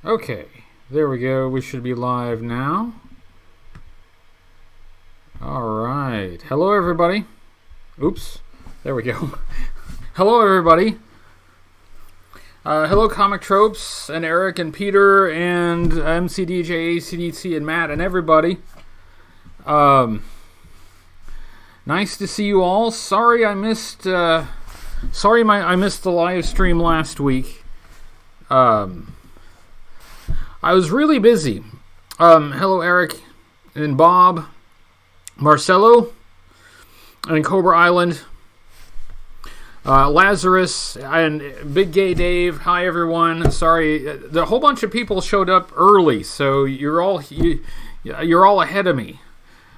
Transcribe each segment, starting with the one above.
Okay, there we go. We should be live now. All right. Hello, everybody. Oops. There we go. Hello, everybody. Hello, Comic Tropes, and Eric, and Peter, and MCDJ, ACDC, and Matt, and everybody. Nice to see you all. Sorry I missed. I missed the live stream last week. I was really busy. Hello, Eric, and Bob, Marcelo, and Cobra Island. Lazarus and Big Gay Dave. Hi, everyone. Sorry, the whole bunch of people showed up early, so you're all ahead of me.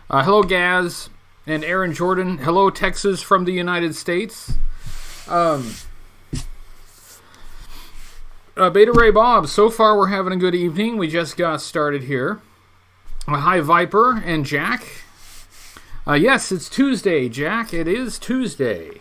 Hello, Gaz and Aaron Jordan. Hello, Texas from the United States. Beta Ray Bob. So far, we're having a good evening. We just got started here. Hi, Viper and Jack. Yes, it's Tuesday, Jack. It is Tuesday.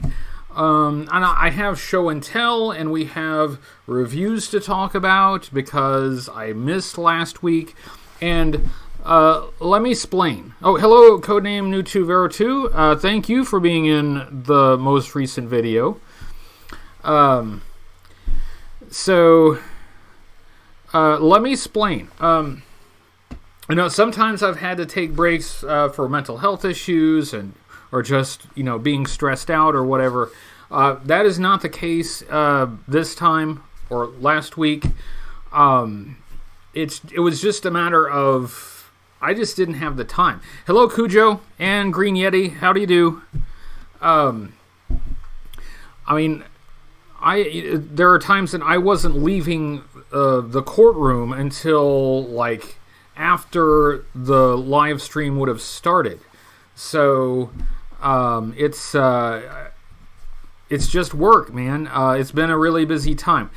And I have show and tell, and we have reviews to talk about because I missed last week. And let me explain. Oh, hello, codename New2Vero2. Thank you for being in the most recent video. So let me explain. Sometimes I've had to take breaks for mental health issues or just, being stressed out or whatever. That is not the case this time or last week. It was just a matter of I just didn't have the time. Hello, Cujo and Green Yeti. How do you do? There are times that I wasn't leaving the courtroom until after the live stream would have started. So it's just work, man. It's been a really busy time.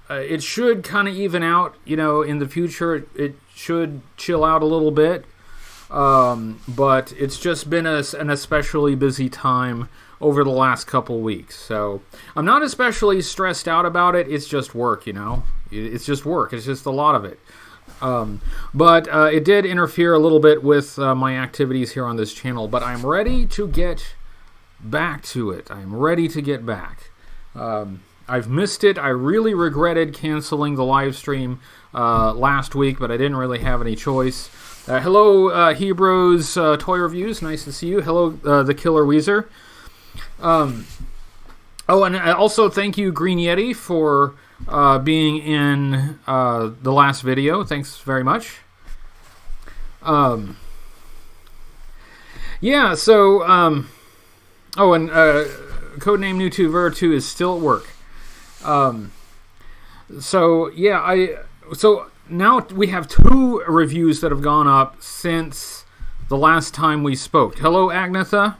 It should kind of even out, in the future. It should chill out a little bit. But it's just been an especially busy time over the last couple weeks. So I'm not especially stressed out about it. It's just work, It's just work. It's just a lot of it. But it did interfere a little bit with my activities here on this channel. But I'm ready to get back to it. I'm ready to get back. I've missed it. I really regretted canceling the live stream last week, but I didn't really have any choice. Hello, Hebrews Toy Reviews. Nice to see you. Hello, the Killer Weezer. And also thank you, Green Yeti, for being in the last video. Thanks very much. Codename New2Vero2 is still at work. So now we have 2 reviews that have gone up since the last time we spoke. Hello, Agnetha.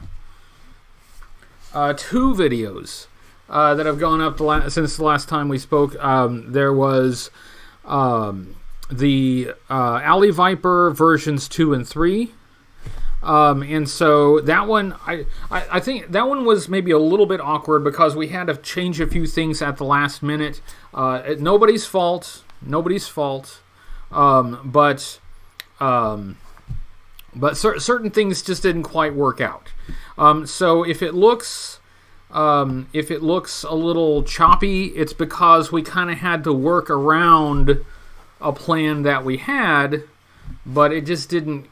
2 videos that have gone up since the last time we spoke. There was the Alley Viper versions 2 and 3. And so that one, I think that one was maybe a little bit awkward because we had to change a few things at the last minute. Nobody's fault. But certain things just didn't quite work out. So if it looks a little choppy, it's because we kind of had to work around a plan that we had, but it just didn't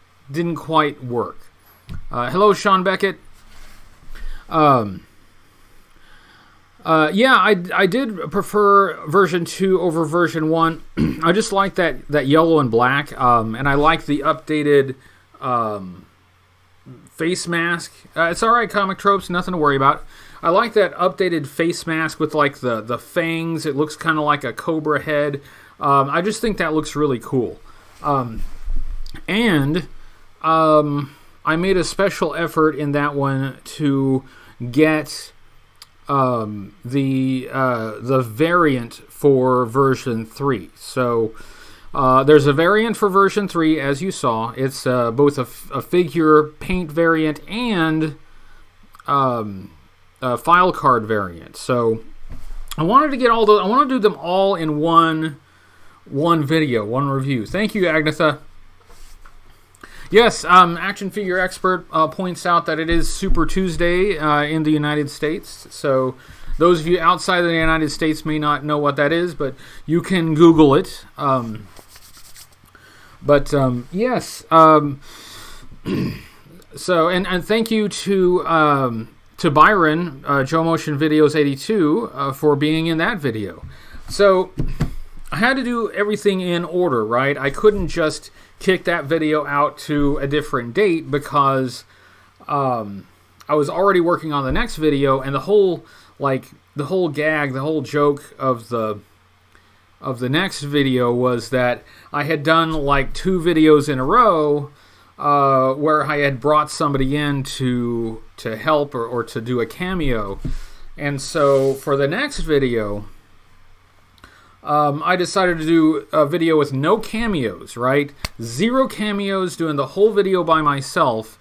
quite work. Hello, Sean Beckett. I did prefer version 2 over version 1. I just like that yellow and black, and I like the updated face mask. It's alright, Comic Tropes, nothing to worry about. I like that updated face mask with the fangs. It looks kind of like a cobra head. I just think that looks really cool. I made a special effort in that one to get the variant for version 3. So there's a variant for version 3, as you saw. It's both a figure paint variant and a file card variant. So I wanted to get I want to do them all in one one video, one review. Thank you, Agnetha. Yes, Action Figure Expert points out that it is Super Tuesday in the United States. So those of you outside of the United States may not know what that is, but you can Google it. Yes. So and thank you to Byron, Joe Motion Videos 82, for being in that video. So I had to do everything in order, right? I couldn't just kick that video out to a different date because I was already working on the next video, and the whole gag, the whole joke of the next video was that I had done like 2 videos in a row where I had brought somebody in to help or to do a cameo. And so for the next video, I decided to do a video with no cameos, right? 0 cameos, doing the whole video by myself.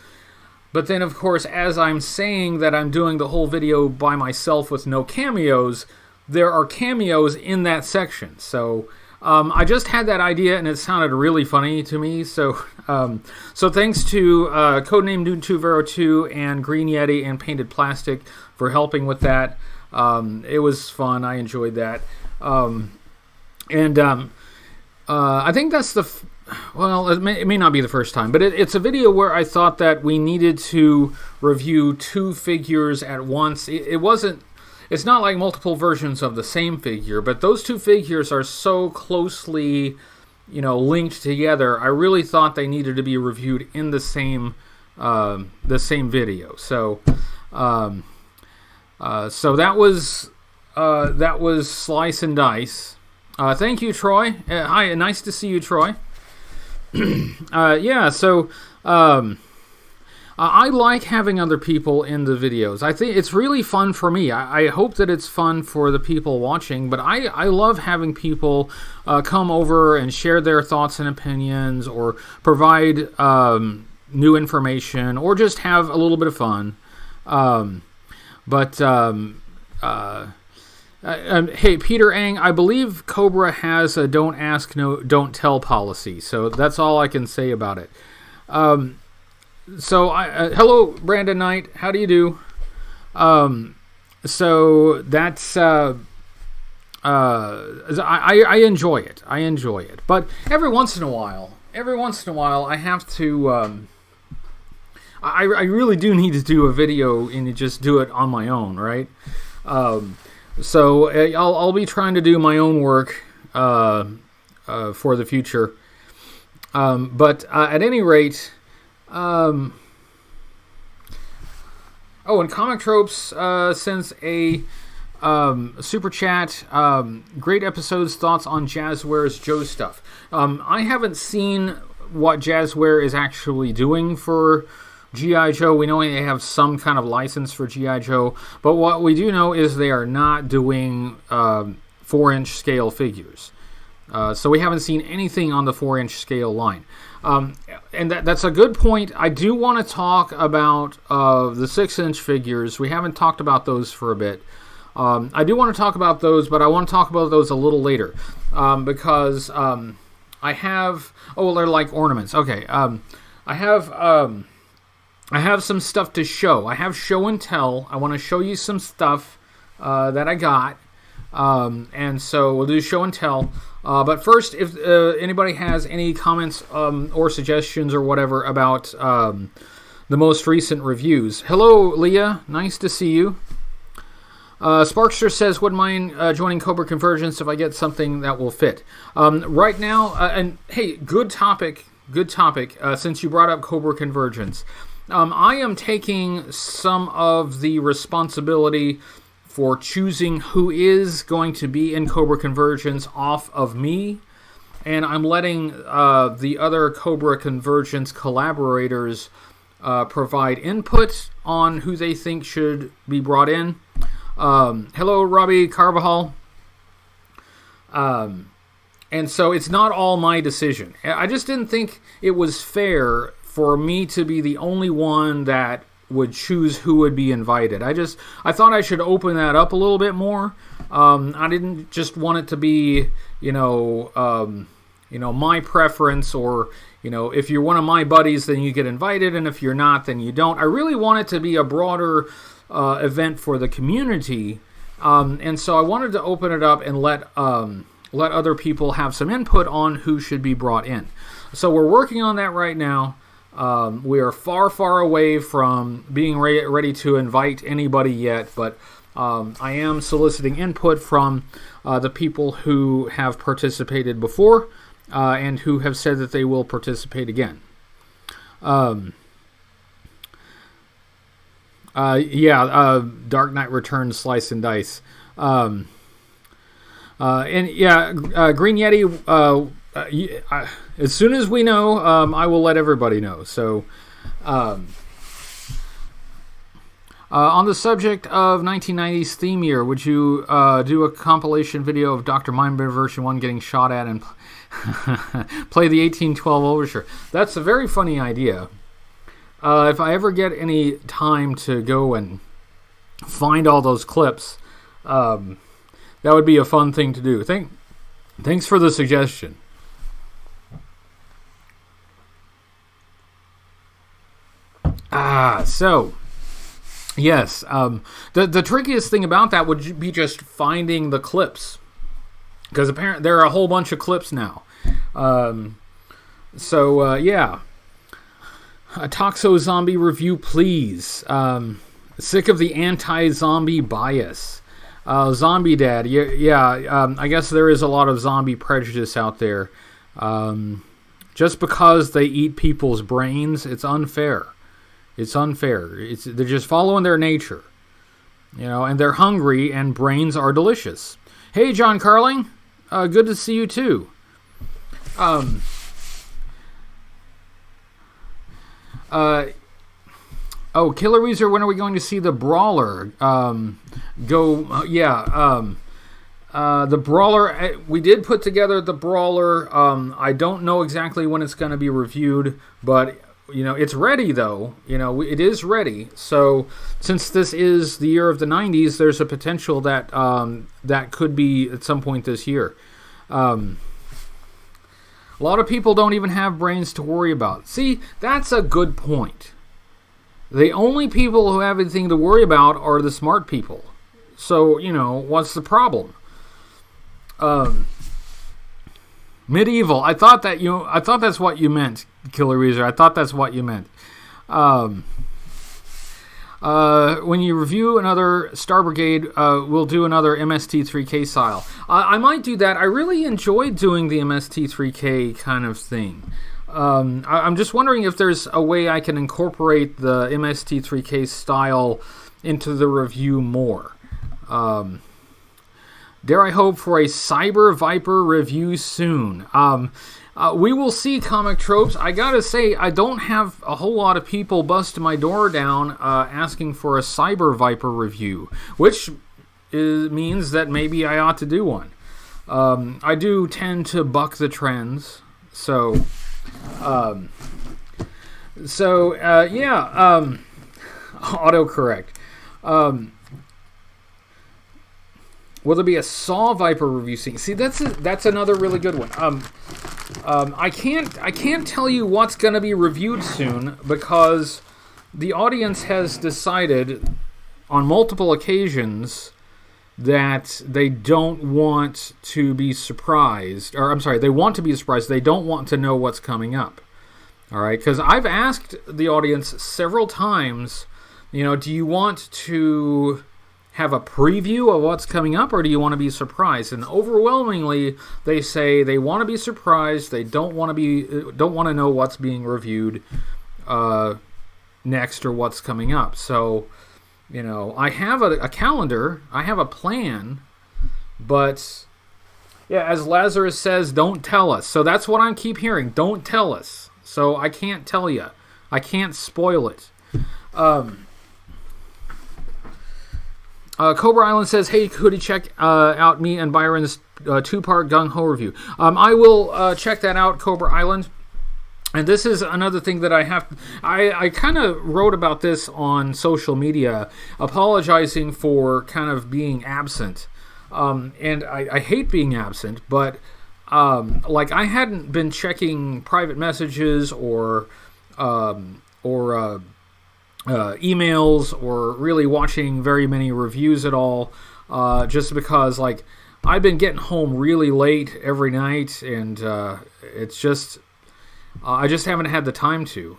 But then, of course, as I'm saying that I'm doing the whole video by myself with no cameos, there are cameos in that section. So I just had that idea, and it sounded really funny to me. So thanks to Codename Dune2Vero2 and Green Yeti and Painted Plastic for helping with that. It was fun. I enjoyed that. I think that's it may not be the first time, but it's a video where I thought that we needed to review 2 figures at once. It's not like multiple versions of the same figure, but those 2 figures are so closely, linked together. I really thought they needed to be reviewed in the same video. So that was Slice and Dice. Thank you, Troy. Hi, nice to see you, Troy. I like having other people in the videos. I think it's really fun for me. I hope that it's fun for the people watching, but I love having people come over and share their thoughts and opinions, or provide new information, or just have a little bit of fun. Hey, Peter Ang, I believe Cobra has a don't ask, don't tell policy. So that's all I can say about it. Hello, Brandon Knight. How do you do? So that's I enjoy it. I enjoy it. But every once in a while, I have to. I really do need to do a video and just do it on my own, right? So I'll be trying to do my own work for the future. But at any rate, and Comic Tropes sends a super chat. Great episodes. Thoughts on Jazzware's Joe stuff. I haven't seen what Jazzware is actually doing for G.I. Joe. We know they have some kind of license for G.I. Joe, but what we do know is they are not doing 4-inch scale figures. So we haven't seen anything on the 4-inch scale line. And that's a good point. I do want to talk about the 6-inch figures. We haven't talked about those for a bit. I do want to talk about those, but I want to talk about those a little later. Because I have... Oh, they're like ornaments. Okay. I have some stuff to show. I have show and tell. I want to show you some stuff that I got. And so we'll do show and tell. But first, if anybody has any comments or suggestions or whatever about the most recent reviews. Hello, Leah. Nice to see you. Sparkster says, wouldn't mind joining Cobra Convergence if I get something that will fit. Right now, and hey, good topic, since you brought up Cobra Convergence. I am taking some of the responsibility for choosing who is going to be in Cobra Convergence off of me, and I'm letting the other Cobra Convergence collaborators provide input on who they think should be brought in. Hello, Robbie Carvajal. And so it's not all my decision. I just didn't think it was fair for me to be the only one that would choose who would be invited. I thought I should open that up a little bit more. I didn't just want it to be, my preference, or, if you're one of my buddies, then you get invited, and if you're not, then you don't. I really want it to be a broader event for the community, and so I wanted to open it up and let other people have some input on who should be brought in. So we're working on that right now. We are far, far away from being ready to invite anybody yet, but I am soliciting input from the people who have participated before and who have said that they will participate again. Dark Knight Returns, Slice and Dice. Green Yeti, as soon as we know, I will let everybody know. So, on the subject of 1990s theme year, would you do a compilation video of Dr. Mindbender version 1 getting shot at and play the 1812 overture? That's a very funny idea. If I ever get any time to go and find all those clips, that would be a fun thing to do. Thanks for the suggestion. So, yes, the trickiest thing about that would be just finding the clips, because apparently there are a whole bunch of clips now. A Toxo Zombie review, please. Sick of the anti-zombie bias. Zombie Dad, I guess there is a lot of zombie prejudice out there. Just because they eat people's brains, it's unfair. It's unfair. They're just following their nature, and they're hungry, and brains are delicious. Hey, John Carling, good to see you too. Killer Weezer, when are we going to see the Brawler? The Brawler, we did put together the Brawler. I don't know exactly when it's going to be reviewed, but it's ready, though. It is ready. So, since this is the year of the 90s, there's a potential that that could be at some point this year. A lot of people don't even have brains to worry about. See, that's a good point. The only people who have anything to worry about are the smart people. So, what's the problem? Medieval. I thought that's what you meant, Killer Weezer. I thought that's what you meant. When you review another Star Brigade, we'll do another MST3K style. I might do that. I really enjoyed doing the MST3K kind of thing. I'm just wondering if there's a way I can incorporate the MST3K style into the review more. Dare I hope for a Cyber Viper review soon? We will see, Comic Tropes. I gotta say, I don't have a whole lot of people busting my door down asking for a Cyber Viper review, which means that maybe I ought to do one. I do tend to buck the trends, so autocorrect. Will there be a Saw Viper review scene? See, that's another really good one. I can't tell you what's going to be reviewed soon, because the audience has decided on multiple occasions that they don't want to be surprised. Or, I'm sorry, they want to be surprised. They don't want to know what's coming up. All right? Because I've asked the audience several times, do you want to have a preview of what's coming up, or do you want to be surprised? And overwhelmingly, they say they want to be surprised. They don't want to know what's being reviewed next or what's coming up. So, I have a calendar, I have a plan, but as Lazarus says, don't tell us. So that's what I keep hearing. Don't tell us. So I can't tell you. I can't spoil it. Cobra Island says, hey, could you check out me and Byron's two-part Gung Ho review? I will check that out, Cobra Island. And this is another thing that I kind of wrote about this on social media, apologizing for kind of being absent. And I hate being absent, but like I hadn't been checking private messages or emails or really watching very many reviews at all, just because like I've been getting home really late every night, and it's just I just haven't had the time to.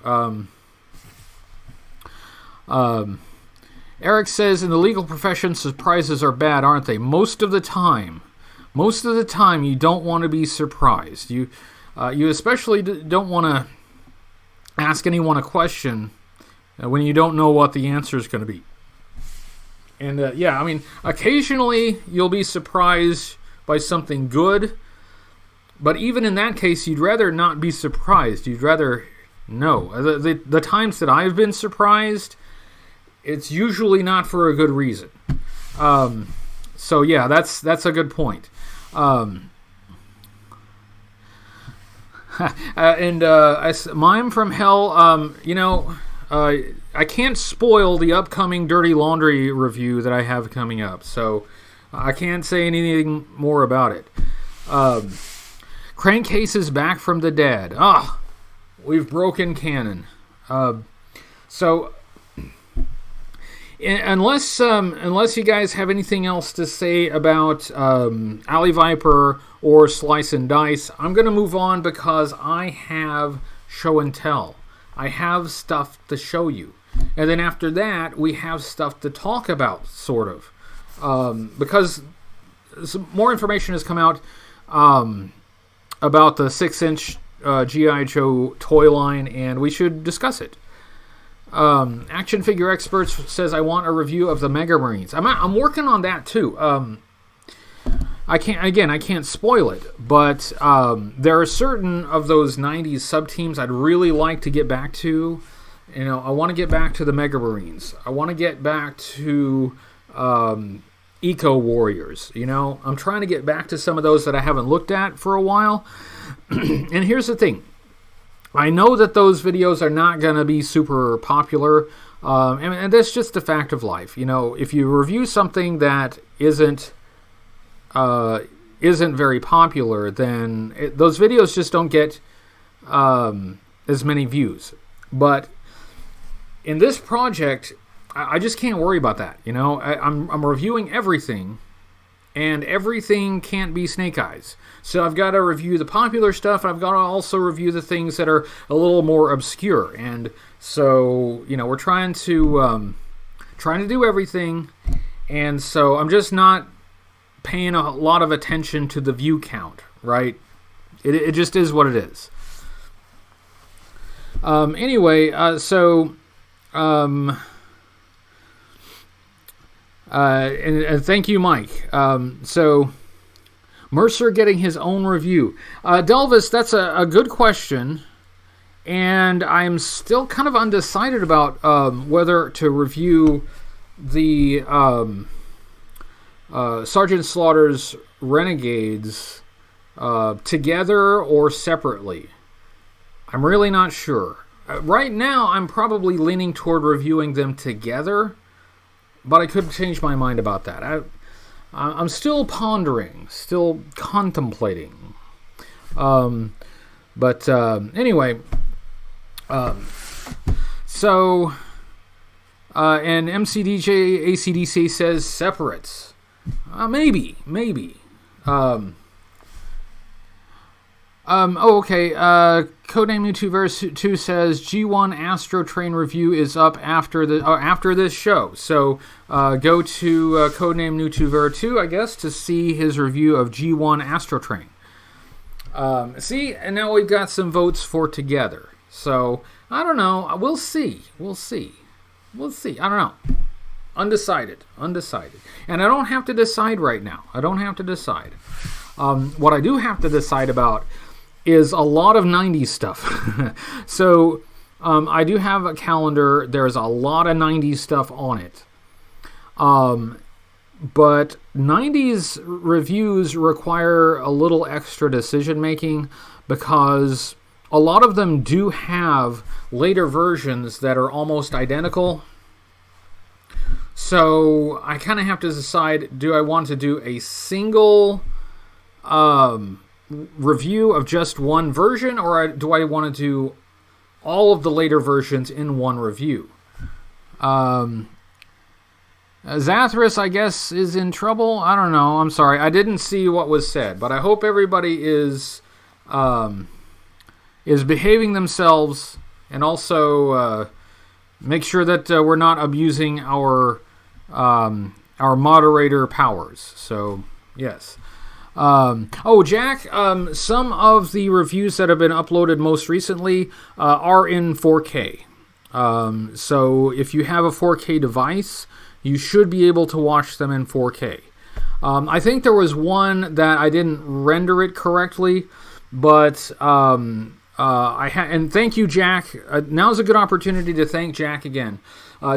Eric says, in the legal profession, surprises are bad, aren't they? Most of the time. Most of the time, you don't want to be surprised. You especially don't want to ask anyone a question when you don't know what the answer is going to be. And yeah, I mean, occasionally you'll be surprised by something good, but even in that case, you'd rather not be surprised. You'd rather know. The times that I've been surprised, it's usually not for a good reason. So yeah, that's a good point. Mime from Hell, I can't spoil the upcoming Dirty Laundry review that I have coming up, so I can't say anything more about it. Crankcase is back from the dead. We've broken canon. So unless you guys have anything else to say about Alley Viper or Slice and Dice, I'm going to move on because I have show and tell. I have stuff to show you. And then after that, we have stuff to talk about, sort of. Because some more information has come out about the 6-inch G.I. Joe toy line, and we should discuss it. Action Figure Experts says, I want a review of the Mega Marines. I'm working on that, too. I can't spoil it, but there are certain of those 90s sub-teams I'd really like to get back to. I want to get back to the Mega Marines. I want to get back to Eco Warriors. I'm trying to get back to some of those that I haven't looked at for a while. And here's the thing. I know that those videos are not going to be super popular, and that's just a fact of life. If you review something that isn't very popular, then those videos just don't get as many views. But in this project, I just can't worry about that. I'm reviewing everything, and everything can't be Snake Eyes. So I've got to review the popular stuff, and I've got to also review the things that are a little more obscure. And so, we're trying to do everything, and so I'm just not paying a lot of attention to the view count, right? It just is what it is. Anyway, and thank you, Mike. So Mercer getting his own review. Delvis, that's a good question, and I'm still kind of undecided about whether to review the Sergeant Slaughter's Renegades together or separately. I'm really not sure. Right now, I'm probably leaning toward reviewing them together, but I could change my mind about that. I'm still pondering, still contemplating. But anyway, so and MCDJ ACDC says separates. Maybe. Okay. Codename Mewtwo 2 says G1 Astro Train review is up after this show. So go to Codename Mewtwo 2, I guess, to see his review of G1 Astro Train. See, and now we've got some votes for together. So I don't know. We'll see. I don't know. Undecided. And I don't have to decide right now. What I do have to decide about is a lot of 90s stuff. So I do have a calendar. There's a lot of 90s stuff on it. But 90s reviews require a little extra decision making because a lot of them do have later versions that are almost identical. So I kind of have to decide, do I want to do a single review of just one version, or do I want to do all of the later versions in one review? Zathras, I guess, is in trouble. I don't know. I'm sorry. I didn't see what was said, but I hope everybody is behaving themselves, and also make sure that we're not abusing our moderator powers. So, yes. Jack, some of the reviews that have been uploaded most recently are in 4K. So if you have a 4K device, you should be able to watch them in 4K. I think there was one that I didn't render it correctly, but and thank you, Jack. Now's a good opportunity to thank Jack again.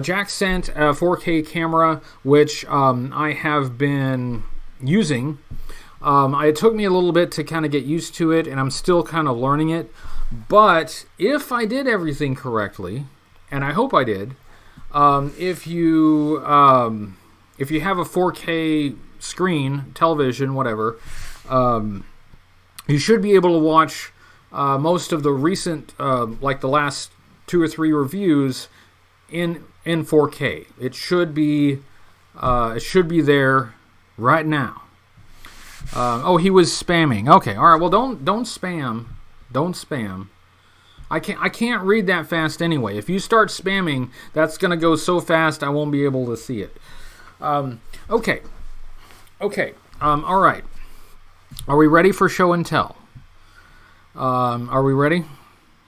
Jack sent a 4K camera, which I have been using. It took me a little bit to kind of get used to it, and I'm still kind of learning it. But if I did everything correctly, and I hope I did, if you have a 4K screen, television, whatever, you should be able to watch most of the recent, like the last 2 or 3 reviews, in 4K. It should be there right now. He was spamming. Okay, all right. Well, don't spam. Don't spam. I can't read that fast anyway. If you start spamming, that's gonna go so fast I won't be able to see it. Okay. All right. Are we ready for show and tell? Are we ready?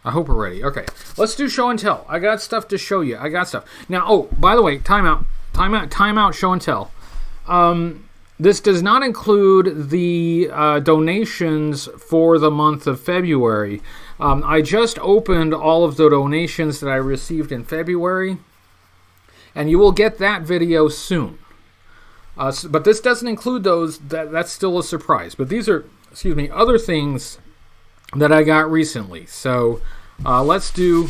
I hope we're ready. Okay, let's do show and tell. I got stuff to show you. I got stuff. Now, by the way, time out, show and tell. This does not include the donations for the month of February. I just opened all of the donations that I received in February, and you will get that video soon. But this doesn't include those. That's still a surprise. But these are, other things that I got recently. So let's do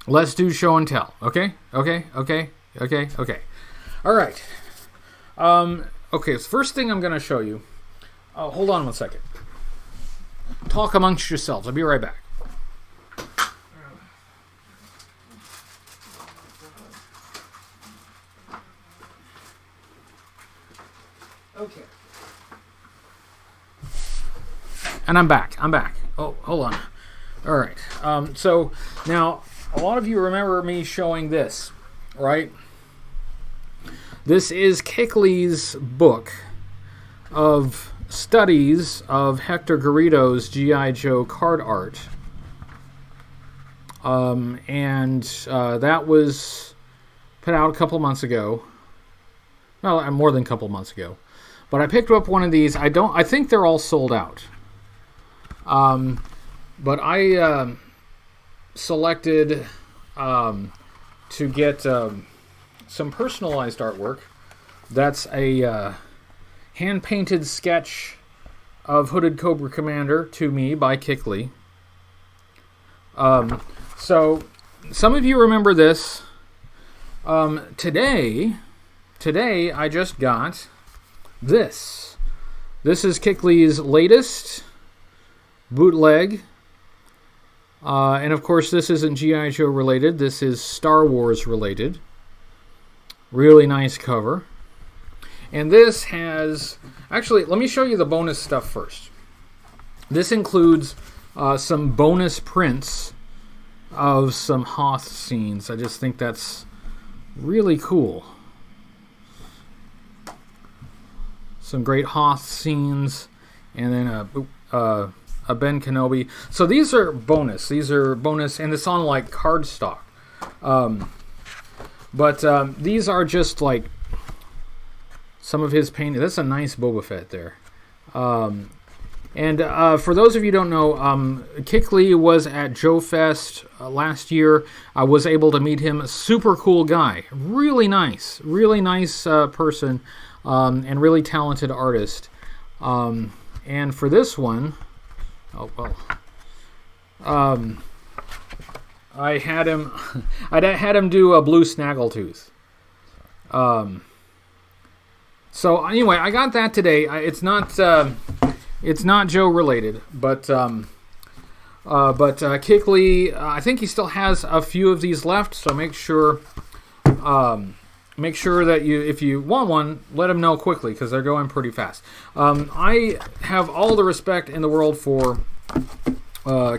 show and tell. Okay. All right. Okay. So first thing I'm going to show you. Oh, hold on one second. Talk amongst yourselves. I'll be right back. Okay. And I'm back. Oh, hold on. All right. So now, a lot of you remember me showing this, right? This is Kickley's book of studies of Hector Garrido's G.I. Joe card art. And that was put out a couple months ago. Well, more than a couple months ago. But I picked up one of these. I think they're all sold out. But I selected to get some personalized artwork. That's a hand-painted sketch of Hooded Cobra Commander to me by Kickley. So some of you remember this. Today I just got this. This is Kickley's latest bootleg. And of course, this isn't G.I. Joe related. This is Star Wars related. Really nice cover. And this has... Actually, let me show you the bonus stuff first. This includes some bonus prints of some Hoth scenes. I just think that's really cool. Some great Hoth scenes. And then a Ben Kenobi. So these are bonus. And it's on like cardstock. But these are just like some of his painting. That's a nice Boba Fett there. And for those of you who don't know, Kickley was at Joe Fest last year. I was able to meet him. Super cool guy. Really nice person, and really talented artist. And for this one, I had him do a blue snaggletooth. So anyway, I got that today. It's not Joe related, but Kickley, I think he still has a few of these left. So make sure that if you want one, let him know quickly because they're going pretty fast. I have all the respect in the world for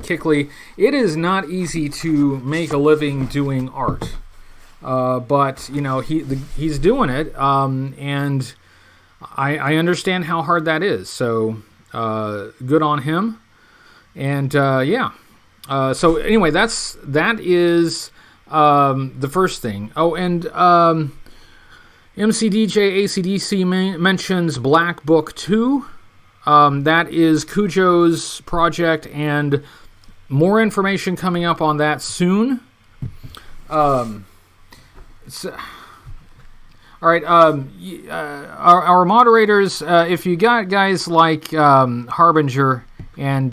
Kickley. It is not easy to make a living doing art, but he's doing it, and I understand how hard that is. So good on him, and yeah. So anyway, that is the first thing. Oh, and MCDJ ACDC mentions Black Book 2. That is Cujo's project, and more information coming up on that soon. All right, our moderators, if you got guys like Harbinger and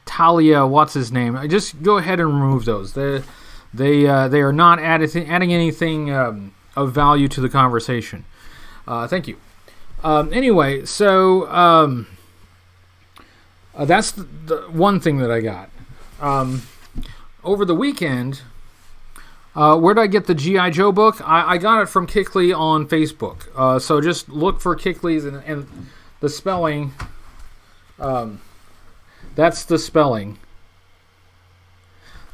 Talia, what's his name, just go ahead and remove those. They are not adding anything of value to the conversation. Thank you. Anyway, so that's the one thing that I got. Over the weekend, where did I get the G.I. Joe book? I got it from Kickley on Facebook. So just look for Kickley's and the spelling. That's the spelling.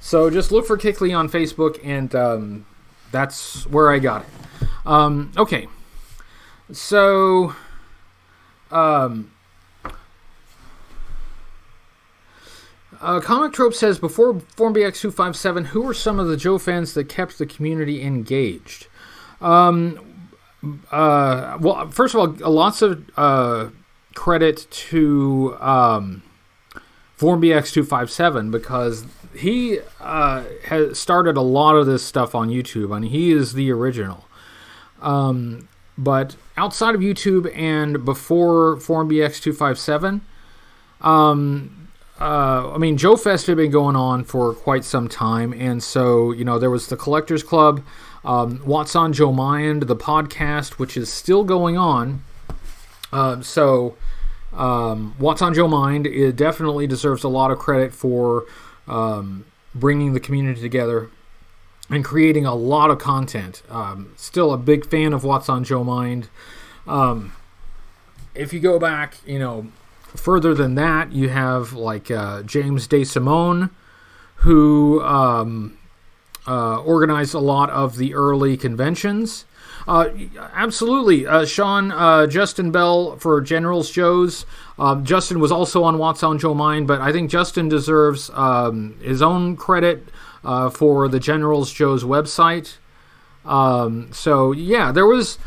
So just look for Kickley on Facebook, and that's where I got it. Okay. So, Comic Trope says, before Form BX257, who were some of the Joe fans that kept the community engaged? Well, first of all, lots of credit to Form BX257 because he has started a lot of this stuff on YouTube. I mean, he is the original. But outside of YouTube and before Form BX257, I mean, Joe Fest had been going on for quite some time, and so, there was the Collectors Club, What's on Joe Mind, the podcast, which is still going on. What's on Joe Mind, it definitely deserves a lot of credit for bringing the community together and creating a lot of content. Still a big fan of What's on Joe Mind. If you go back, further than that, you have like James DeSimone, who organized a lot of the early conventions. Absolutely. Sean, Justin Bell for Generals Joe's. Justin was also on What's on Joe Mind, but I think Justin deserves his own credit for the Generals Joe's website. So yeah, there's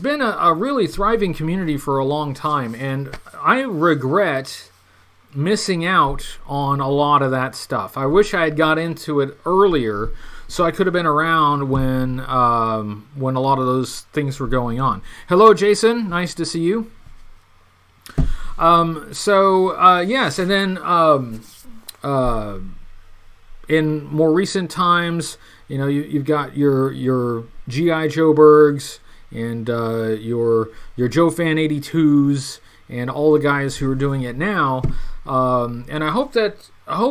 been a really thriving community for a long time, and I regret missing out on a lot of that stuff. I wish I had got into it earlier, so I could have been around when a lot of those things were going on. Hello, Jason. Nice to see you. Yes, and then in more recent times, you've got your G.I. Joe Bergs and your Joe Fan 82s and all the guys who are doing it now. And I hope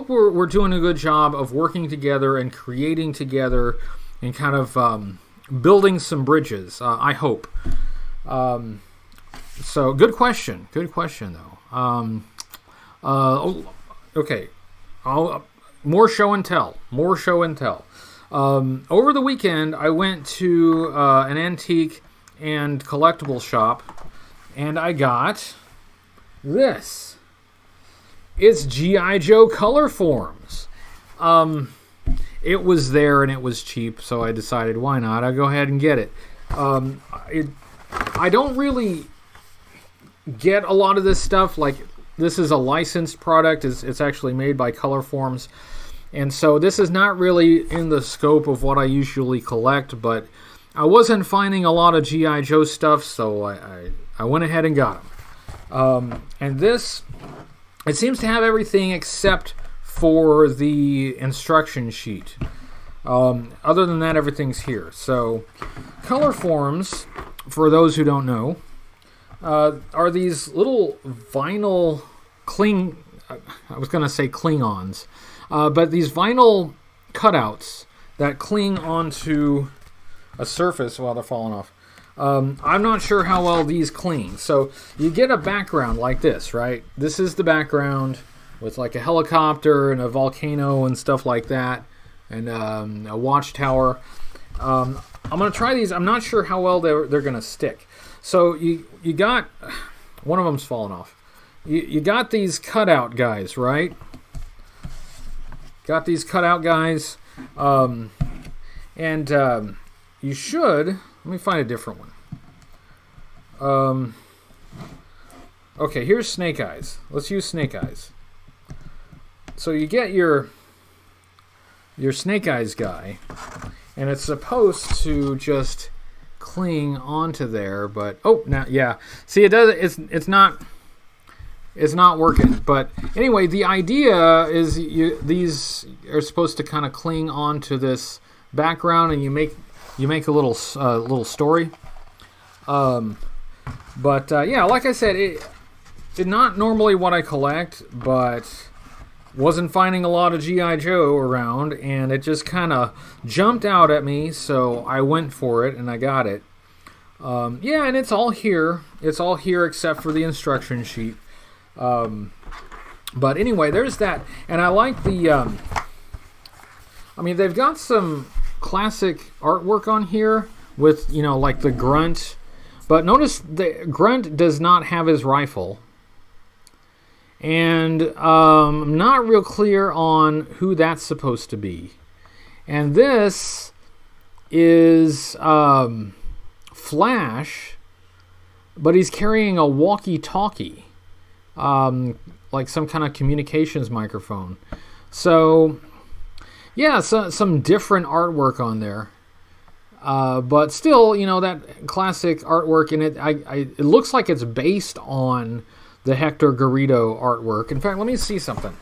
we're doing a good job of working together and creating together and kind of building some bridges. I hope. So good question though. Okay. More show and tell. Over the weekend, I went to an antique and collectible shop, and I got this. It's G.I. Joe color forms. It was there and it was cheap, so I decided, why not? I'll go ahead and get it. I don't really get a lot of this stuff. Like, this is a licensed product. It's actually made by Color Forms. And so this is not really in the scope of what I usually collect, but I wasn't finding a lot of G.I. Joe stuff, so I went ahead and got them. And this, it seems to have everything except for the instruction sheet. Other than that, everything's here. So, color forms, for those who don't know, are these little vinyl I was going to say Klingons, but these vinyl cutouts that cling onto a surface while they're falling off. I'm not sure how well these cling. So you get a background like this, right? This is the background with like a helicopter and a volcano and stuff like that, and a watchtower. I'm going to try these. I'm not sure how well they're going to stick. So you got, one of them's fallen off. You got these cutout guys, right? Got these cutout guys. You should, let me find a different one. Okay, here's Snake Eyes. Let's use Snake Eyes. So you get your Snake Eyes guy, and it's supposed to just cling onto there, but now yeah. See, it does. It's not working. But anyway, the idea is these are supposed to kind of cling onto this background, and you make a little story. Yeah, like I said, it's not normally what I collect, but wasn't finding a lot of G.I. Joe around, and it just kind of jumped out at me, so I went for it, and I got it. Yeah, and it's all here. It's all here except for the instruction sheet. But anyway, there's that. And I like the... they've got some classic artwork on here with, like the Grunt. But notice the Grunt does not have his rifle. And I'm not real clear on who that's supposed to be. And this is Flash, but he's carrying a walkie-talkie. Like some kind of communications microphone. So, yeah, some different artwork on there. But still, that classic artwork in it, it looks like it's based on the Hector Garrido artwork. In fact, let me see something.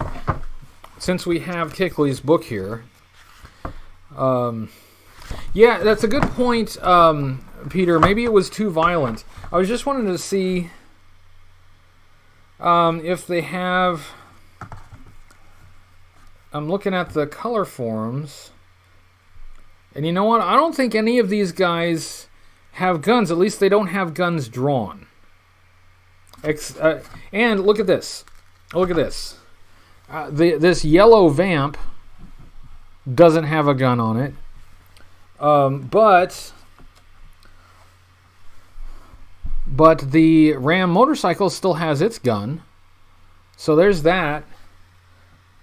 Since we have Kickley's book here. Yeah, that's a good point, Peter. Maybe it was too violent. I was just wanting to see if they have... I'm looking at the color forms. And you know what? I don't think any of these guys have guns. At least they don't have guns drawn. And look at this. Look at this. This yellow vamp doesn't have a gun on it. But the Ram motorcycle still has its gun. So there's that.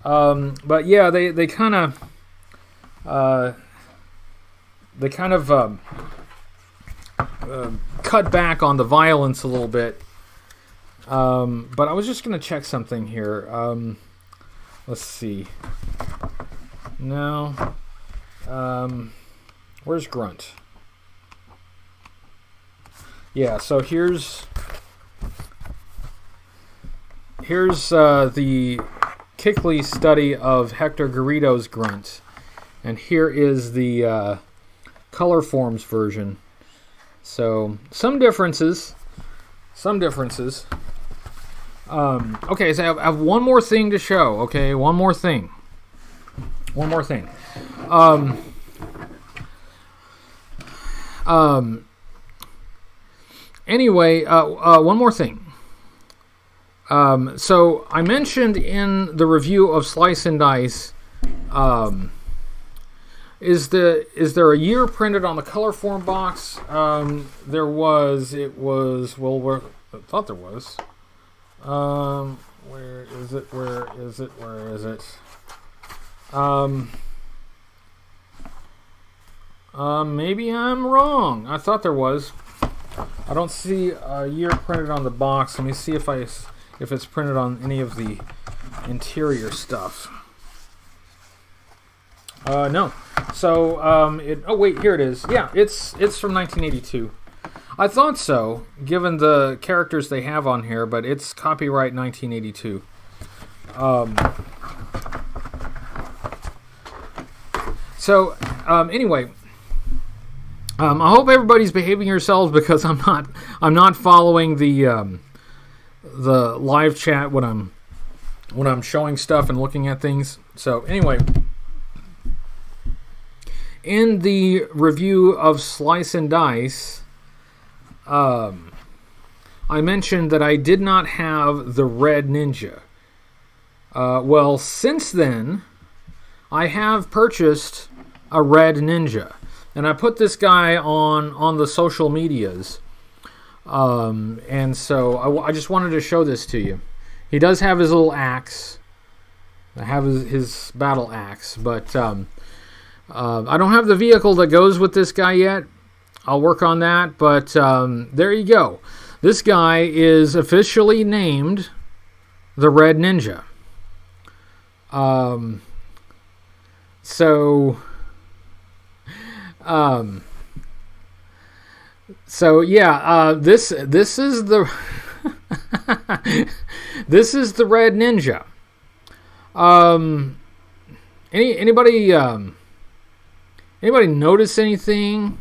But yeah, they kind of cut back on the violence a little bit. But I was just going to check something here. Let's see. No. Where's Grunt? Yeah, so here's the Kickley study of Hector Garrido's Grunt. And here is the color forms version. So, some differences. Okay, so I have one more thing to show. Okay, one more thing. Anyway, one more thing. So I mentioned in the review of Slice and Dice, is there a year printed on the color form box? There was. It was. Well, I thought there was. Where is it? Maybe I'm wrong. I thought there was. I don't see a year printed on the box. Let me see if it's printed on any of the interior stuff. No. So oh wait, here it is. Yeah, it's from 1982. I thought so, given the characters they have on here, but it's copyright 1982. So anyway, I hope everybody's behaving yourselves, because I'm not following the live chat when I'm showing stuff and looking at things. So anyway, in the review of Slice and Dice, I mentioned that I did not have the Red Ninja. Well, since then, I have purchased a Red Ninja. And I put this guy on the social medias. And so I just wanted to show this to you. He does have his little axe. I have his battle axe. But I don't have the vehicle that goes with this guy yet. I'll work on that. But there you go. This guy is officially named the Red Ninja. So yeah, this is the this is the Red Ninja. Anybody notice anything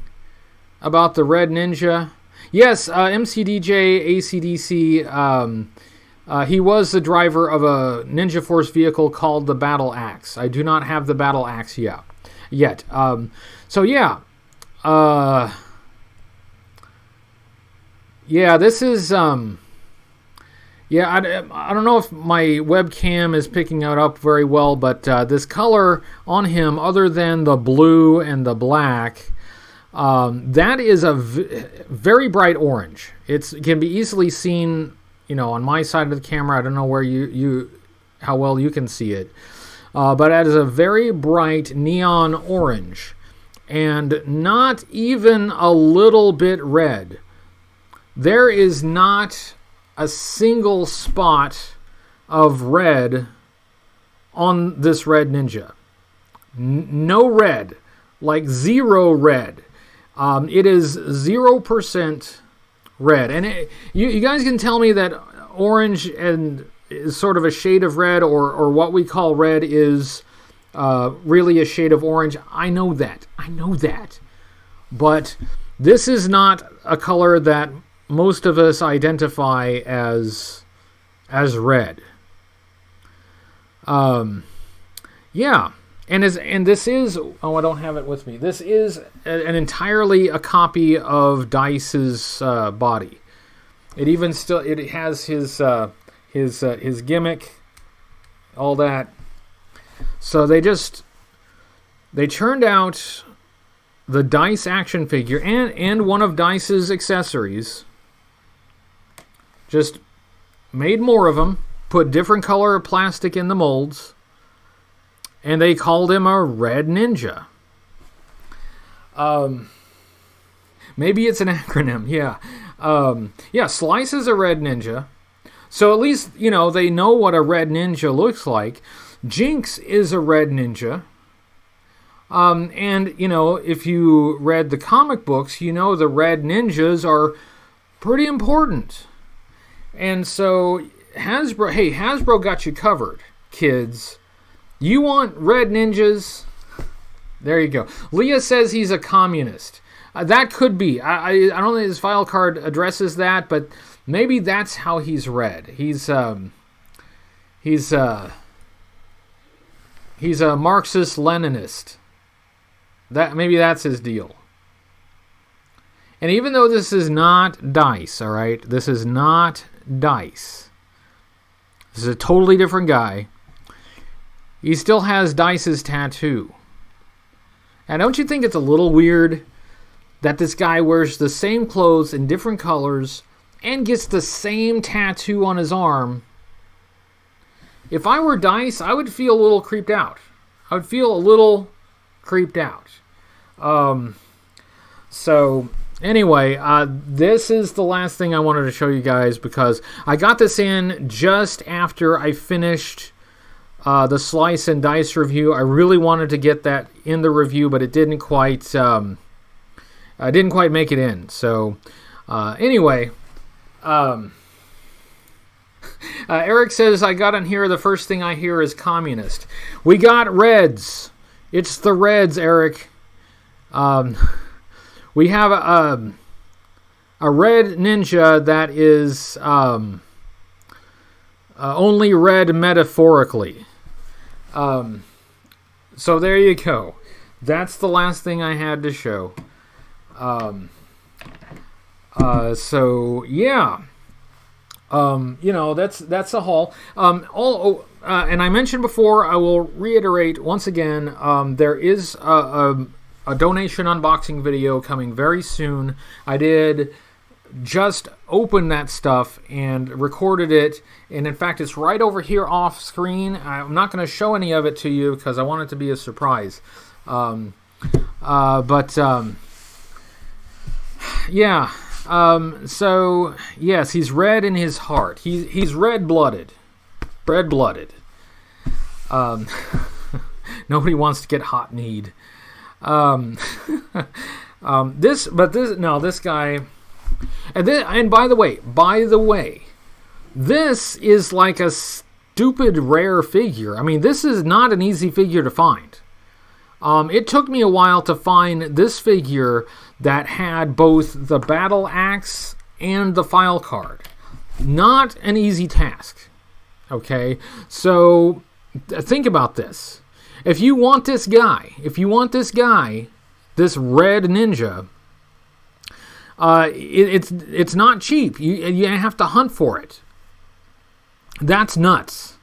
about the Red Ninja? Yes, MCDJ ACDC. He was the driver of a Ninja Force vehicle called the Battle Axe. I do not have the Battle Axe yet. So yeah. Yeah, this is I don't know if my webcam is picking it up very well, but this color on him, other than the blue and the black, that is a very bright orange. It can be easily seen, on my side of the camera. I don't know where how well you can see it, but it is a very bright neon orange, and not even a little bit red. There is not a single spot of red on this Red Ninja. No red. Like zero red. It is 0% red. And you guys can tell me that orange and is sort of a shade of red, or what we call red is really a shade of orange. I know that. But this is not a color that most of us identify as red. Yeah, and this is, I don't have it with me. This is an entirely a copy of Dice's body. It has his gimmick, all that. So they turned out the Dice action figure and one of Dice's accessories. Just made more of them, put different color plastic in the molds, and they called him a Red Ninja. Maybe it's an acronym, yeah. Slice is a Red Ninja. So at least, they know what a Red Ninja looks like. Jinx is a Red Ninja. And, if you read the comic books, the Red Ninjas are pretty important. And so Hasbro got you covered, kids. You want Red Ninjas? There you go. Leah says he's a communist. That could be. I don't think his file card addresses that, but maybe that's how he's read. He's a Marxist-Leninist. Maybe that's his deal. And even though this is not Dice, all right? This is not Dice. This is a totally different guy. He still has Dice's tattoo. And don't you think it's a little weird that this guy wears the same clothes in different colors and gets the same tattoo on his arm? If I were Dice, I would feel a little creeped out. So anyway, this is the last thing I wanted to show you guys, because I got this in just after I finished the Slice and Dice review. I really wanted to get that in the review, but it didn't quite make it in. So anyway, Eric says, I got in here, the first thing I hear is communist. We got Reds It's the Reds, Eric. We have a red ninja that is only red metaphorically. So there you go. That's the last thing I had to show. So yeah. That's a haul. And I mentioned before, I will reiterate once again, there is a donation unboxing video coming very soon. I did just open that stuff and recorded it, and in fact it's right over here off screen. I'm not going to show any of it to you because I want it to be a surprise. Yeah. So yes, he's red in his heart. He's red-blooded. Red-blooded. Nobody wants to get hot-kneed. This guy, and by the way, this is like a stupid rare figure. I mean, this is not an easy figure to find. It took me a while to find this figure that had both the battle axe and the file card. Not an easy task. Okay, so think about this. If you want this guy, this red ninja, it's not cheap. You have to hunt for it. That's nuts.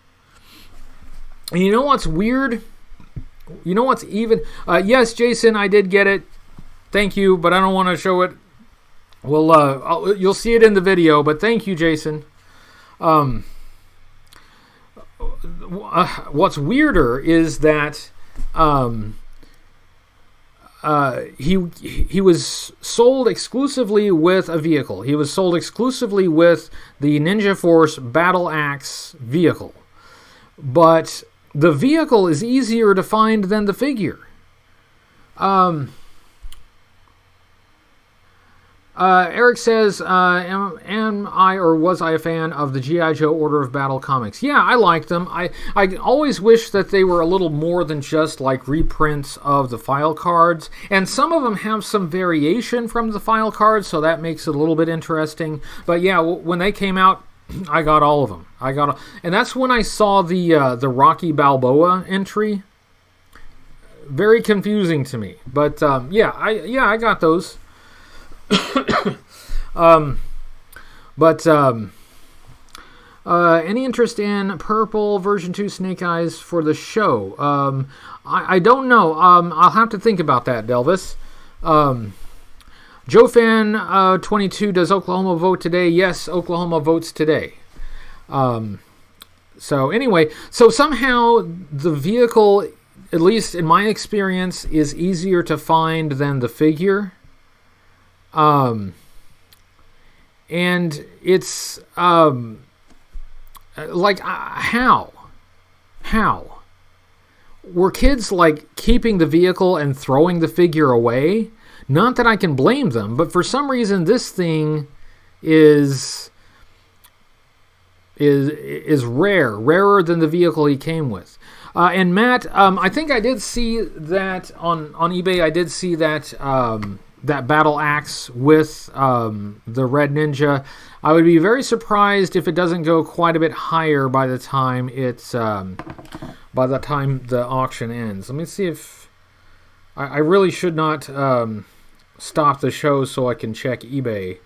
And you know what's weird? You know what's even? Yes, Jason, I did get it. Thank you, but I don't want to show it. Well, you'll see it in the video, but thank you, Jason. What's weirder is that he was sold exclusively with a vehicle. He was sold exclusively with the Ninja Force Battle Axe vehicle. But the vehicle is easier to find than the figure. Eric says, am I or was I a fan of the G.I. Joe Order of Battle comics? Yeah, I liked them. I always wish that they were a little more than just like reprints of the file cards. And some of them have some variation from the file cards, so that makes it a little bit interesting. But yeah, when they came out, I got all of them. And that's when I saw the Rocky Balboa entry. Very confusing to me. But I got those. Any interest in purple version 2 Snake Eyes for the show? I don't know. I'll have to think about that, Delvis. JoeFan 22, does Oklahoma vote today? Yes, Oklahoma votes today. So anyway, so somehow the vehicle, at least in my experience, is easier to find than the figure. And it's like how were kids like keeping the vehicle and throwing the figure away? Not that I can blame them, but for some reason this thing is rarer than the vehicle he came with. And Matt, I think I did see that on eBay. I did see that that battle axe with the red ninja. I would be very surprised if it doesn't go quite a bit higher by the time the auction ends. Let me see if I really should not stop the show so I can check eBay.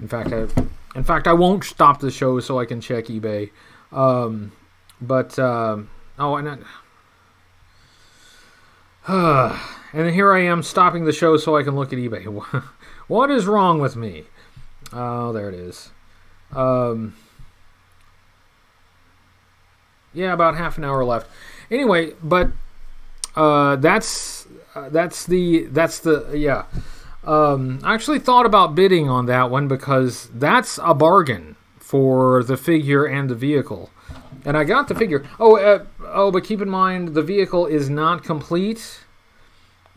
In fact, I won't stop the show so I can check eBay. And here I am stopping the show so I can look at eBay. What is wrong with me? Oh, there it is. Yeah, about half an hour left. Anyway, but that's yeah. I actually thought about bidding on that one because that's a bargain for the figure and the vehicle. And I got the figure. But keep in mind the vehicle is not complete.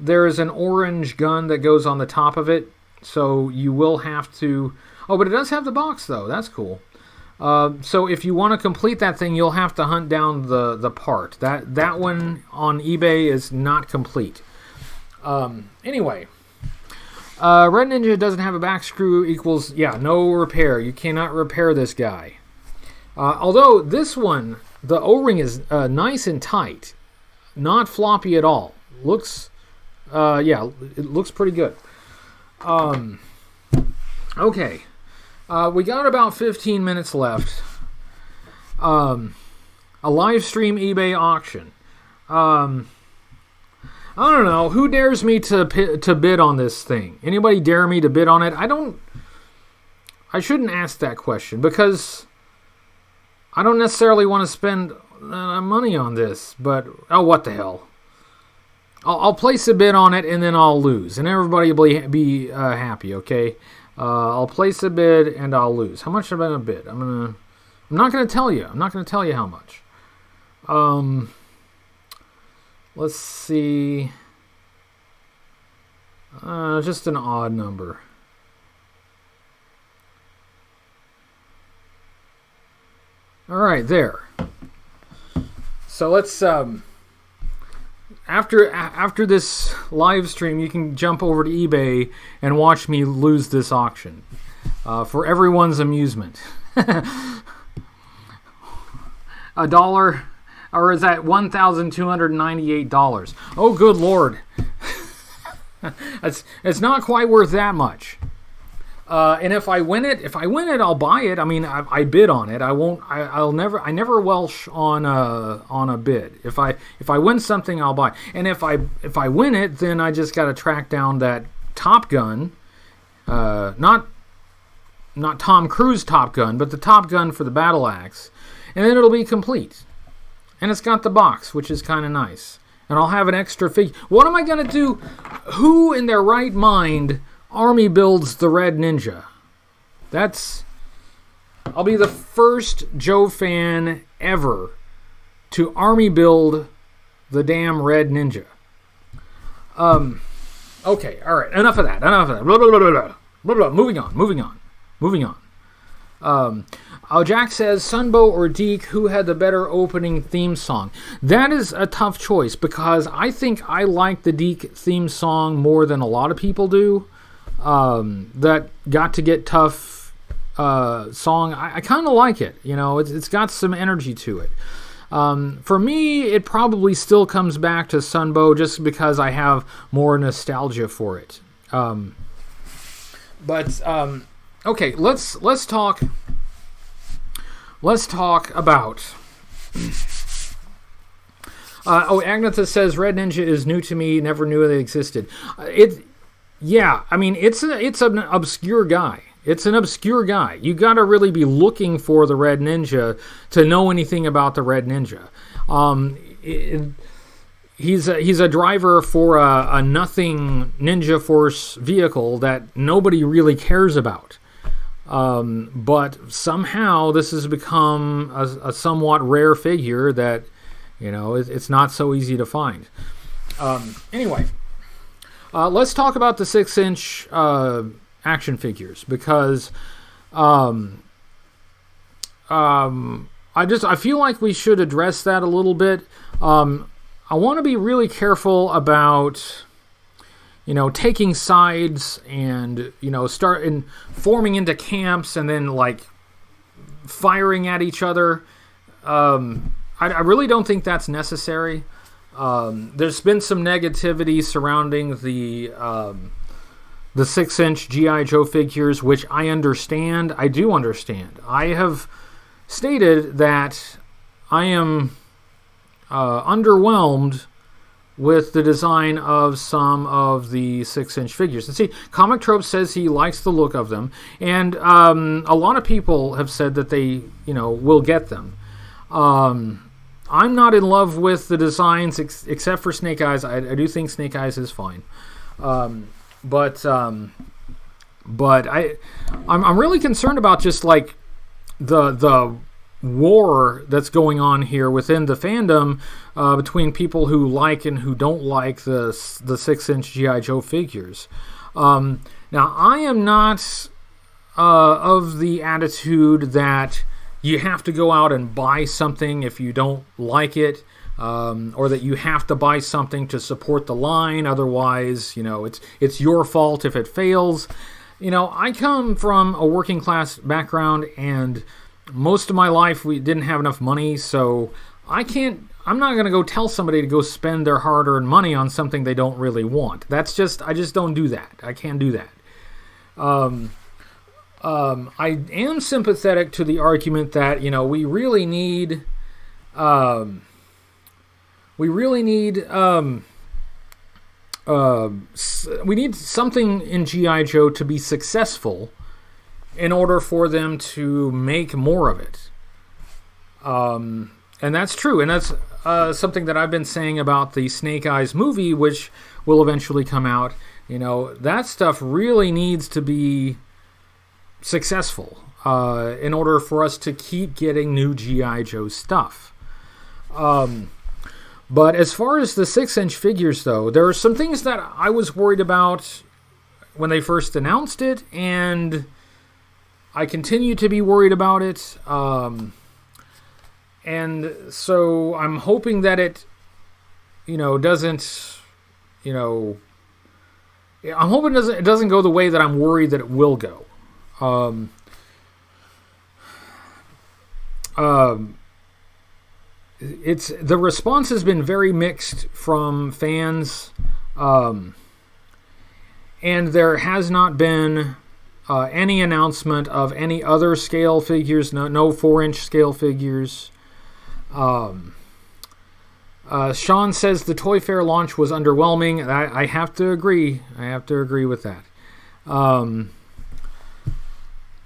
There is an orange gun that goes on the top of it, so you will have to... Oh, but it does have the box, though. That's cool. So if you want to complete that thing, you'll have to hunt down the part. That one on eBay is not complete. Anyway, Red Ninja doesn't have a back screw equals, no repair. You cannot repair this guy. Although this one, the O-ring is nice and tight. Not floppy at all. Looks, it looks pretty good. Okay. We got about 15 minutes left. A live stream eBay auction. I don't know. Who dares me to bid on this thing? Anybody dare me to bid on it? I shouldn't ask that question because I don't necessarily want to spend money on this. But, what the hell. I'll place a bid on it and then I'll lose. And everybody will be happy, okay? I'll place a bid and I'll lose. How much am I going to bid? I'm not going to tell you. I'm not going to tell you how much. Let's see. Just an odd number. All right, there. So let's after this live stream, you can jump over to eBay and watch me lose this auction for everyone's amusement. $1, or is that $1,298? Oh, good Lord! It's not quite worth that much. And if I win it, I'll buy it. I mean, I bid on it. I never welsh on a bid. If I win something, I'll buy. And if I win it, then I just got to track down that Top Gun, not Tom Cruise Top Gun, but the Top Gun for the battle axe, and then it'll be complete. And it's got the box, which is kind of nice. And I'll have an extra figure. What am I gonna do? Who in their right mind army builds the Red Ninja? I'll be the first Joe fan ever to army build the damn Red Ninja. Okay, all right, enough of that. Blah, blah, blah, blah, blah, blah, blah. Moving on. Jack says, Sunbow or Deke, who had the better opening theme song? That is a tough choice because I think I like the Deke theme song more than a lot of people do. That Got to Get Tough song, I kind of like it. You know, it's got some energy to it. For me, it probably still comes back to Sunbow just because I have more nostalgia for it. Okay, let's talk about. Agnetha says Red Ninja is new to me. Never knew they existed. Yeah, I mean it's an obscure guy. It's an obscure guy. You got to really be looking for the Red Ninja to know anything about the Red Ninja. He's a driver for a nothing Ninja Force vehicle that nobody really cares about. But somehow this has become a somewhat rare figure that, you know, it's not so easy to find. Anyway, let's talk about the 6-inch action figures because I feel like we should address that a little bit. I want to be really careful about, you know, taking sides and, you know, forming into camps and then like firing at each other. I really don't think that's necessary. There's been some negativity surrounding the 6-inch G.I. Joe figures, which I understand. I do understand. I have stated that I am underwhelmed with the design of some of the 6-inch figures. And see, Comic Trope says he likes the look of them, and a lot of people have said that they, you know, will get them. I'm not in love with the designs except for Snake Eyes. I do think Snake Eyes is fine. But I'm really concerned about just like the war that's going on here within the fandom between people who like and who don't like the 6-inch G.I. Joe figures. Now, I am not of the attitude that you have to go out and buy something if you don't like it, or that you have to buy something to support the line. Otherwise, it's your fault if it fails. I come from a working class background, and most of my life we didn't have enough money, so I'm not going to go tell somebody to go spend their hard-earned money on something they don't really want. I just don't do that. I can't do that. I am sympathetic to the argument that, we really need something in G.I. Joe to be successful in order for them to make more of it. And that's true, and that's something that I've been saying about the Snake Eyes movie, which will eventually come out. That stuff really needs to be successful in order for us to keep getting new G.I. Joe stuff. But as far as the 6-inch figures, though, there are some things that I was worried about when they first announced it, and I continue to be worried about it. And so I'm hoping that it, doesn't, I'm hoping it doesn't go the way that I'm worried that it will go. The response has been very mixed from fans, and there has not been any announcement of any other scale figures, no 4-inch scale figures. Sean says the Toy Fair launch was underwhelming. I have to agree. I have to agree with that.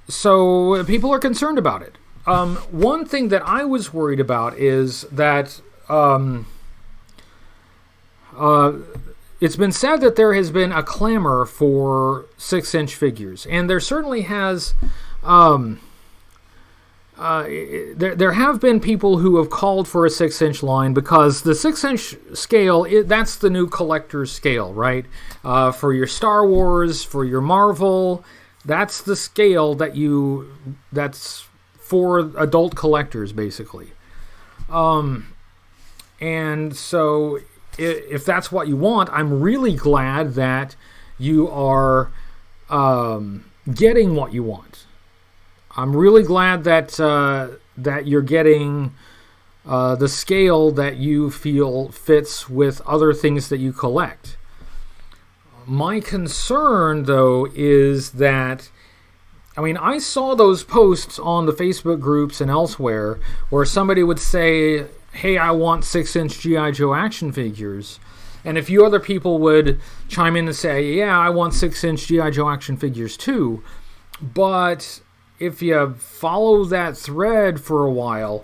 So people are concerned about it. One thing that I was worried about is that it's been said that there has been a clamor for 6-inch figures, and there certainly has. There have been people who have called for a 6-inch line because the 6-inch scale, that's the new collector's scale, right? For your Star Wars, for your Marvel, that's the scale that's for adult collectors, basically. And so if that's what you want, I'm really glad that you are getting what you want. I'm really glad that that you're getting the scale that you feel fits with other things that you collect. My concern, though, is that, I saw those posts on the Facebook groups and elsewhere where somebody would say, hey, I want 6-inch G.I. Joe action figures. And a few other people would chime in and say, yeah, I want 6-inch G.I. Joe action figures too. But if you follow that thread for a while,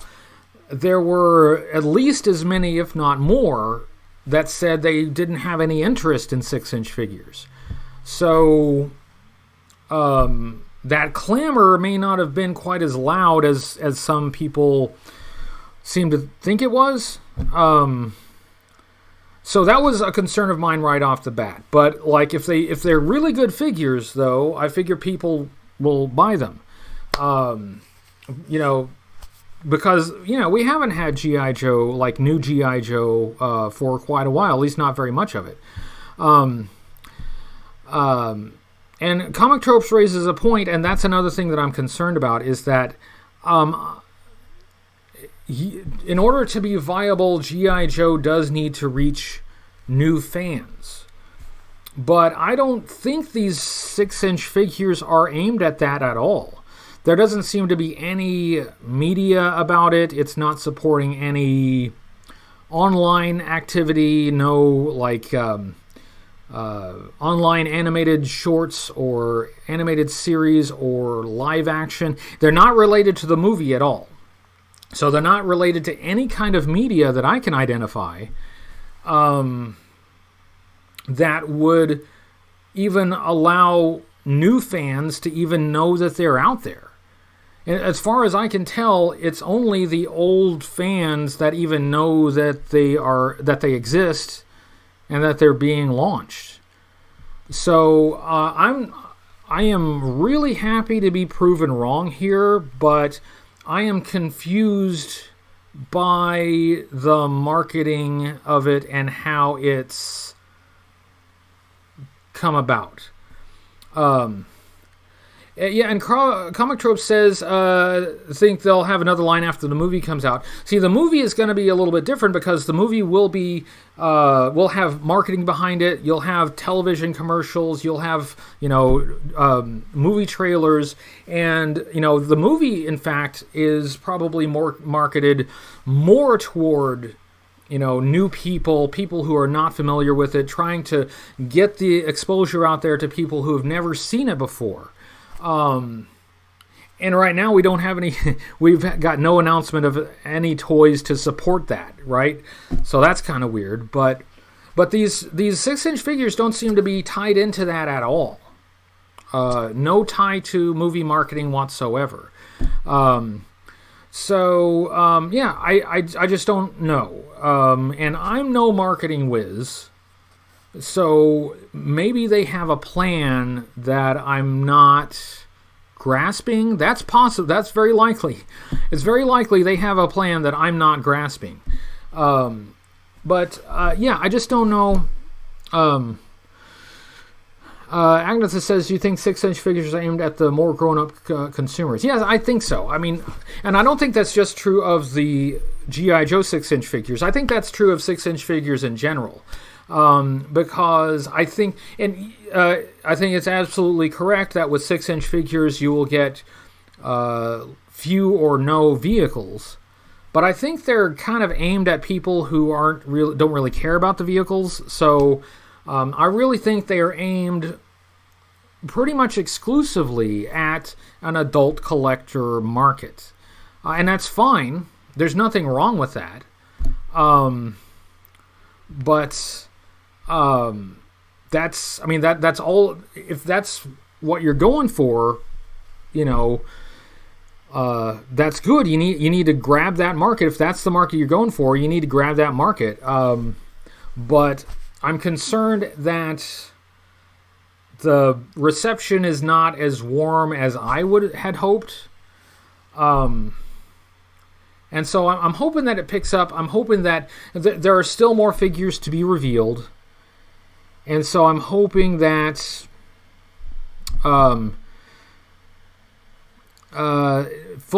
there were at least as many, if not more, that said they didn't have any interest in 6-inch figures. So that clamor may not have been quite as loud as some people seem to think it was. So that was a concern of mine right off the bat. But if they're really good figures, though, I figure people will buy them. Because, we haven't had G.I. Joe, new G.I. Joe, for quite a while, at least not very much of it. And Comic Tropes raises a point, and that's another thing that I'm concerned about, is that in order to be viable, G.I. Joe does need to reach new fans. But I don't think these 6-inch figures are aimed at that at all. There doesn't seem to be any media about it. It's not supporting any online activity, no online animated shorts or animated series or live action. They're not related to the movie at all. So they're not related to any kind of media that I can identify that would even allow new fans to even know that they're out there. And as far as I can tell, it's only the old fans that even know that they exist and that they're being launched. So I am really happy to be proven wrong here, but I am confused by the marketing of it and how it's come about. Yeah, and Comic Trope says, think they'll have another line after the movie comes out. See, the movie is going to be a little bit different because the movie will have marketing behind it. You'll have television commercials. You'll have, movie trailers. And, the movie, in fact, is probably more marketed more toward, new people who are not familiar with it, trying to get the exposure out there to people who have never seen it before. And right now we don't have any, we've got no announcement of any toys to support that, right? So that's kind of weird, but these 6-inch figures don't seem to be tied into that at all. No tie to movie marketing whatsoever. I just don't know. And I'm no marketing whiz. So maybe they have a plan that I'm not grasping. That's possible. That's very likely. It's very likely they have a plan that I'm not grasping. I just don't know. Agnetha says, you think 6-inch figures are aimed at the more grown-up consumers? Yes, I think so. I mean, and I don't think that's just true of the G.I. Joe 6-inch figures. I think that's true of 6-inch figures in general. Because I think it's absolutely correct that with 6-inch figures you will get few or no vehicles, but I think they're kind of aimed at people who don't really care about the vehicles. So I really think they are aimed pretty much exclusively at an adult collector market, and that's fine. There's nothing wrong with that. That's all. If that's what you're going for, that's good. You need to grab that market. If that's the market you're going for, you need to grab that market. But I'm concerned that the reception is not as warm as I had hoped. And so I'm hoping that it picks up. I'm hoping that there are still more figures to be revealed. And so I'm hoping that Full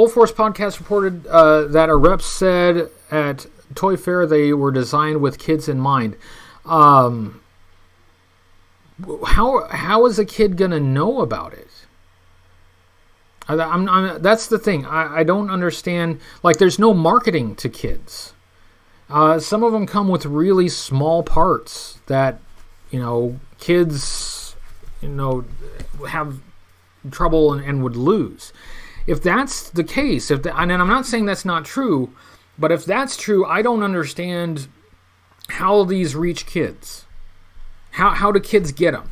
Force Podcast reported that a rep said at Toy Fair they were designed with kids in mind. How is a kid going to know about it? That's the thing. I don't understand. Like, there's no marketing to kids. Some of them come with really small parts that, kids, have trouble and would lose. If that's the case, and I'm not saying that's not true, but if that's true, I don't understand how these reach kids. How do kids get them?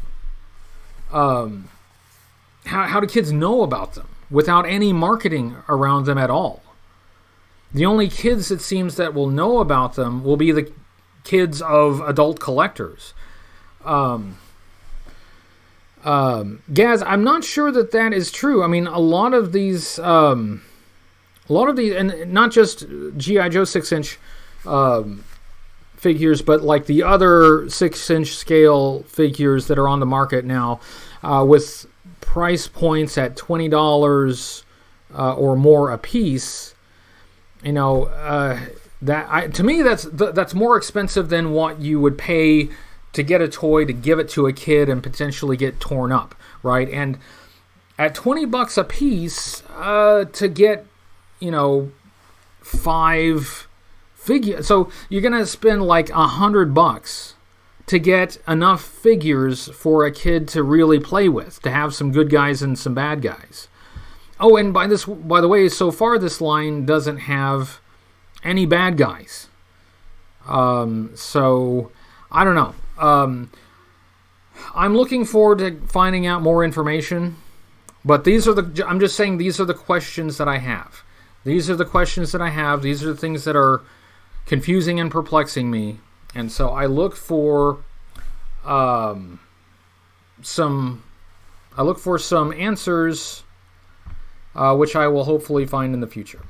How do kids know about them without any marketing around them at all? The only kids, it seems, that will know about them will be the kids of adult collectors. Gaz, I'm not sure that is true. I mean, a lot of these, and not just G.I. Joe 6-inch figures, but like the other 6-inch scale figures that are on the market now, with price points at $20 or more a piece. To me that's more expensive than what you would pay to get a toy, to give it to a kid and potentially get torn up, right? And at $20 a piece, to get, 5 figures, so you're gonna spend like $100 to get enough figures for a kid to really play with, to have some good guys and some bad guys. Oh, and by the way, so far this line doesn't have any bad guys. So I don't know. I'm looking forward to finding out more information, but I'm just saying these are the questions that I have. These are the questions that I have. These are the things that are confusing and perplexing me. And so I look for some answers which I will hopefully find in the future.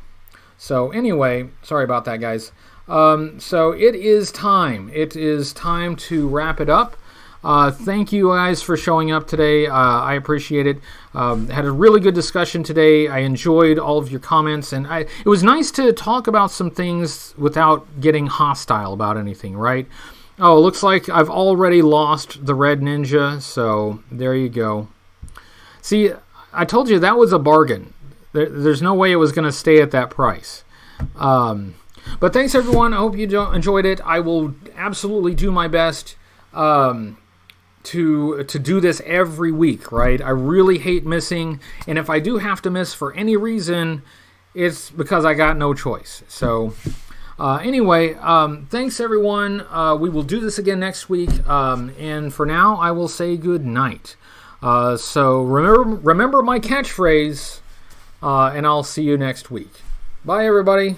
So anyway, sorry about that, guys. So it is time. It is time to wrap it up. Thank you guys for showing up today. I appreciate it. Had a really good discussion today. I enjoyed all of your comments, and it was nice to talk about some things without getting hostile about anything, right? Oh, looks like I've already lost the Red Ninja, so there you go. See, I told you that was a bargain. There's no way it was going to stay at that price. But thanks, everyone. I hope you enjoyed it. I will absolutely do my best to do this every week, right? I really hate missing, and if I do have to miss for any reason, it's because I got no choice. So anyway, thanks, everyone. We will do this again next week, and for now, I will say good night. So remember my catchphrase, and I'll see you next week. Bye, everybody.